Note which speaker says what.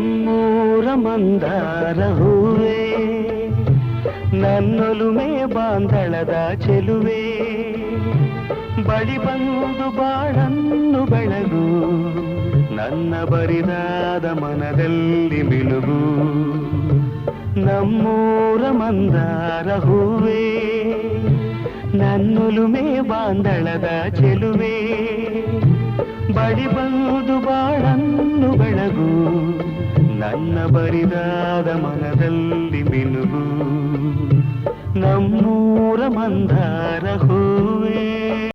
Speaker 1: ನಮ್ಮೂರ ಮಂದಾರ ಹೂವೇ, ನನ್ನೊಲುಮೆ ಬಾಂಧಳದ ಚೆಲುವೆ, ಬಳಿ ಬಂದು ಬಾಳನ್ನು ಬೆಳಗು, ನನ್ನ ಬರಿದಾದ ಮನದಲ್ಲಿ ಮಿನುಗು. ನಮ್ಮೂರ ಮಂದಾರ ಹೂವೇ, ನನ್ನೊಲುಮೆ ಬಾಂಧಳದ ಚೆಲುವೆ, ಬಳಿ ಬಂದು ಬಾಳನ್ನು ಬೆಳಗು, ನನ್ನ ಬರಿದಾದ ಮನದಲ್ಲಿ ಮಿನುಗು. ನಮ್ಮೂರ ಮಂದಾರ ಹೂವೇ.